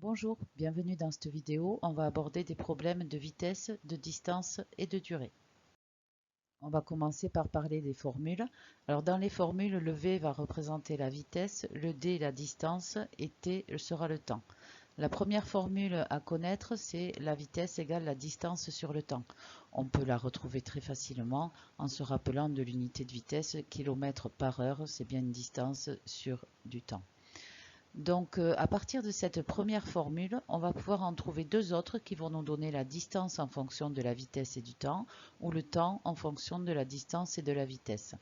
Bonjour, bienvenue dans cette vidéo. On va aborder des problèmes de vitesse, de distance et de durée. On va commencer par parler des formules. Alors dans les formules, le V va représenter la vitesse, le D la distance et T sera le temps. La première formule à connaître, c'est la vitesse égale la distance sur le temps. On peut la retrouver très facilement en se rappelant de l'unité de vitesse, kilomètres par heure, c'est bien une distance sur du temps. Donc, à partir de cette première formule, on va pouvoir en trouver deux autres qui vont nous donner la distance en fonction de la vitesse et du temps, ou le temps en fonction de la distance et de la vitesse.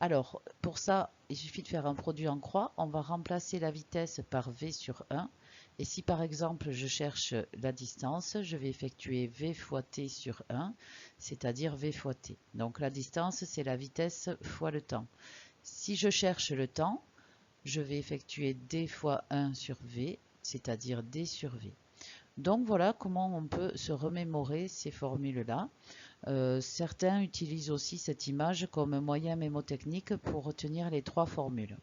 Alors, pour ça, il suffit de faire un produit en croix. On va remplacer la vitesse par v sur 1. Et si par exemple je cherche la distance, je vais effectuer v fois t sur 1, c'est-à-dire v fois t. Donc la distance, c'est la vitesse fois le temps. Si je cherche le temps, je vais effectuer d fois 1 sur v, c'est-à-dire d sur v. Donc voilà comment on peut se remémorer ces formules-là. Certains utilisent aussi cette image comme moyen mémotechnique pour retenir les trois formules.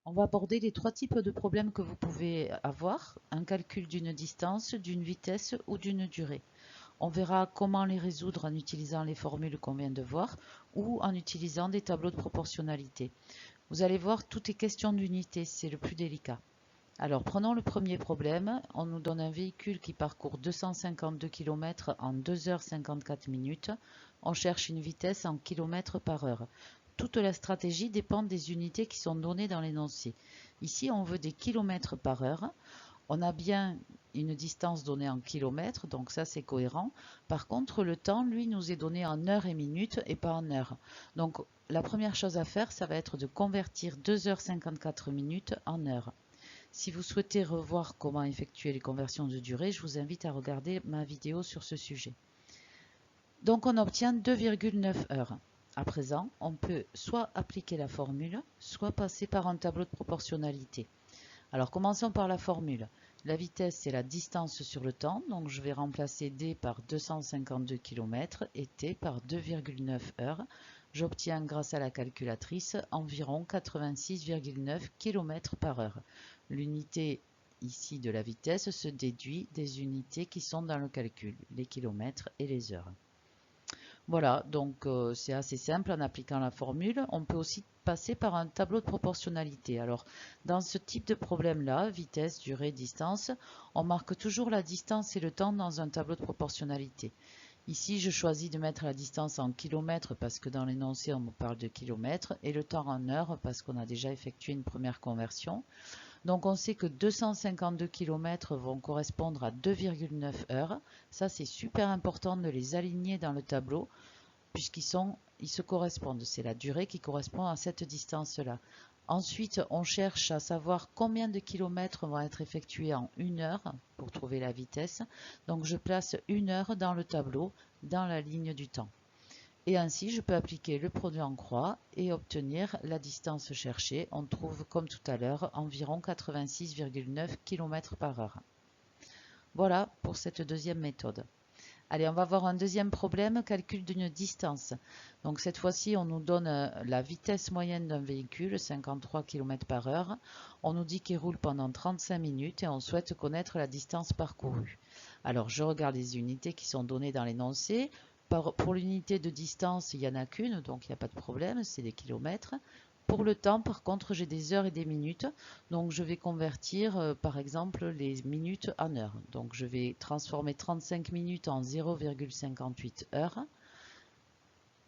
On va aborder les trois types de problèmes que vous pouvez avoir, un calcul d'une distance, d'une vitesse ou d'une durée. On verra comment les résoudre en utilisant les formules qu'on vient de voir ou en utilisant des tableaux de proportionnalité. Vous allez voir, tout est question d'unité, c'est le plus délicat. Alors, prenons le premier problème. On nous donne un véhicule qui parcourt 252 km en 2h54 minutes. On cherche une vitesse en km par heure. Toute la stratégie dépend des unités qui sont données dans l'énoncé. Ici, on veut des kilomètres par heure. On a bien une distance donnée en kilomètres, donc ça c'est cohérent. Par contre, le temps, lui, nous est donné en heures et minutes et pas en heures. Donc, la première chose à faire, ça va être de convertir 2h54 minutes en heures. Si vous souhaitez revoir comment effectuer les conversions de durée, je vous invite à regarder ma vidéo sur ce sujet. Donc, on obtient 2,9 heures. À présent, on peut soit appliquer la formule, soit passer par un tableau de proportionnalité. Alors commençons par la formule. La vitesse, c'est la distance sur le temps, donc je vais remplacer d par 252 km et t par 2,9 heures. J'obtiens grâce à la calculatrice environ 86,9 km par heure. L'unité ici de la vitesse se déduit des unités qui sont dans le calcul, les kilomètres et les heures. Voilà, donc c'est assez simple en appliquant la formule. On peut aussi passer par un tableau de proportionnalité. Alors, dans ce type de problème-là, vitesse, durée, distance, on marque toujours la distance et le temps dans un tableau de proportionnalité. Ici, je choisis de mettre la distance en kilomètres parce que dans l'énoncé, on me parle de kilomètres et le temps en heures parce qu'on a déjà effectué une première conversion. Donc on sait que 252 km vont correspondre à 2,9 heures. Ça, c'est super important de les aligner dans le tableau puisqu'ils se correspondent. C'est la durée qui correspond à cette distance-là. Ensuite, on cherche à savoir combien de kilomètres vont être effectués en 1 heure pour trouver la vitesse. Donc je place 1 heure dans le tableau, dans la ligne du temps. Et ainsi, je peux appliquer le produit en croix et obtenir la distance cherchée. On trouve, comme tout à l'heure, environ 86,9 km par heure. Voilà pour cette deuxième méthode. Allez, on va voir un deuxième problème, calcul d'une distance. Donc cette fois-ci, on nous donne la vitesse moyenne d'un véhicule, 53 km par heure. On nous dit qu'il roule pendant 35 minutes et on souhaite connaître la distance parcourue. Alors je regarde les unités qui sont données dans l'énoncé. Pour l'unité de distance, il n'y en a qu'une, donc il n'y a pas de problème, c'est des kilomètres. Pour le temps, par contre, j'ai des heures et des minutes. Donc, je vais convertir, par exemple, les minutes en heures. Donc, je vais transformer 35 minutes en 0,58 heures.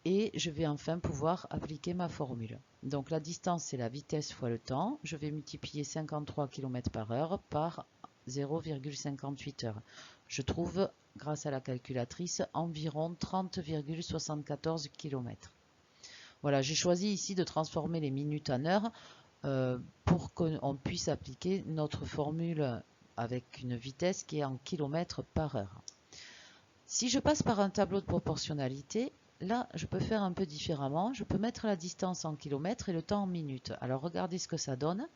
Et je vais enfin pouvoir appliquer ma formule. Donc, la distance, c'est la vitesse fois le temps. Je vais multiplier 53 km par heure par 0,58 heures. Je trouve, grâce à la calculatrice, environ 30,74 km. Voilà, j'ai choisi ici de transformer les minutes en heures pour qu'on puisse appliquer notre formule avec une vitesse qui est en kilomètres par heure. Si je passe par un tableau de proportionnalité, là, je peux faire un peu différemment. Je peux mettre la distance en kilomètres et le temps en minutes. Alors, regardez ce que ça donne.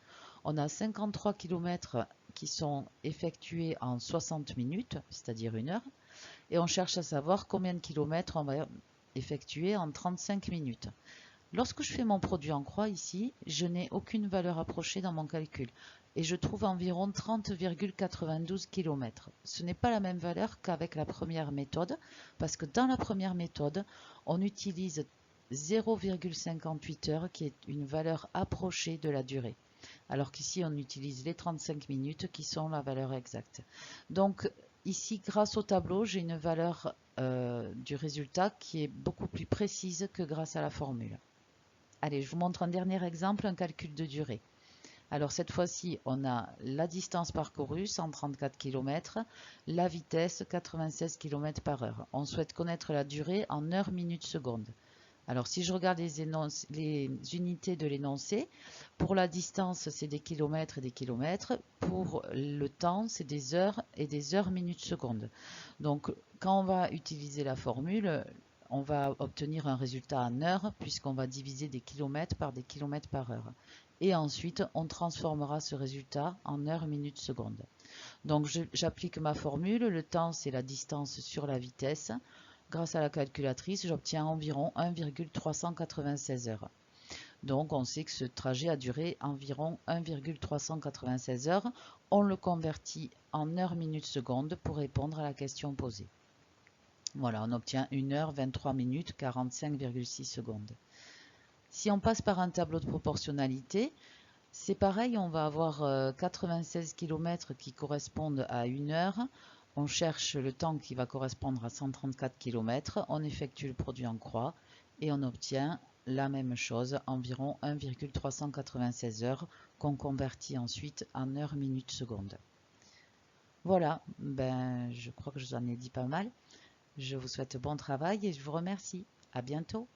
On a 53 km qui sont effectués en 60 minutes, c'est-à-dire 1 heure. Et on cherche à savoir combien de kilomètres on va effectuer en 35 minutes. Lorsque je fais mon produit en croix ici, je n'ai aucune valeur approchée dans mon calcul et je trouve environ 30,92 km. Ce n'est pas la même valeur qu'avec la première méthode parce que dans la première méthode, on utilise 0,58 heures qui est une valeur approchée de la durée. Alors qu'ici, on utilise les 35 minutes qui sont la valeur exacte. Donc ici, grâce au tableau, j'ai une valeur du résultat qui est beaucoup plus précise que grâce à la formule. Allez, je vous montre un dernier exemple, un calcul de durée. Alors cette fois-ci, on a la distance parcourue, 134 km, la vitesse, 96 km par heure. On souhaite connaître la durée en heures, minutes, secondes. Alors si je regarde les unités de l'énoncé, pour la distance, c'est des kilomètres et des kilomètres. Pour le temps, c'est des heures et des heures, minutes, secondes. Donc quand on va utiliser la formule, on va obtenir un résultat en heures puisqu'on va diviser des kilomètres par des kilomètres par heure. Et ensuite, on transformera ce résultat en heures, minutes, secondes. Donc j'applique ma formule, le temps c'est la distance sur la vitesse. Grâce à la calculatrice, j'obtiens environ 1,396 heures. Donc on sait que ce trajet a duré environ 1,396 heures. On le convertit en heures, minutes, secondes pour répondre à la question posée. Voilà, on obtient 1 heure 23 minutes 45,6 secondes. Si on passe par un tableau de proportionnalité, c'est pareil, on va avoir 96 km qui correspondent à 1 heure. On cherche le temps qui va correspondre à 134 km. On effectue le produit en croix et on obtient la même chose, environ 1,396 heures qu'on convertit ensuite en heures, minutes, secondes. Voilà, je crois que je vous en ai dit pas mal. Je vous souhaite bon travail et je vous remercie. À bientôt.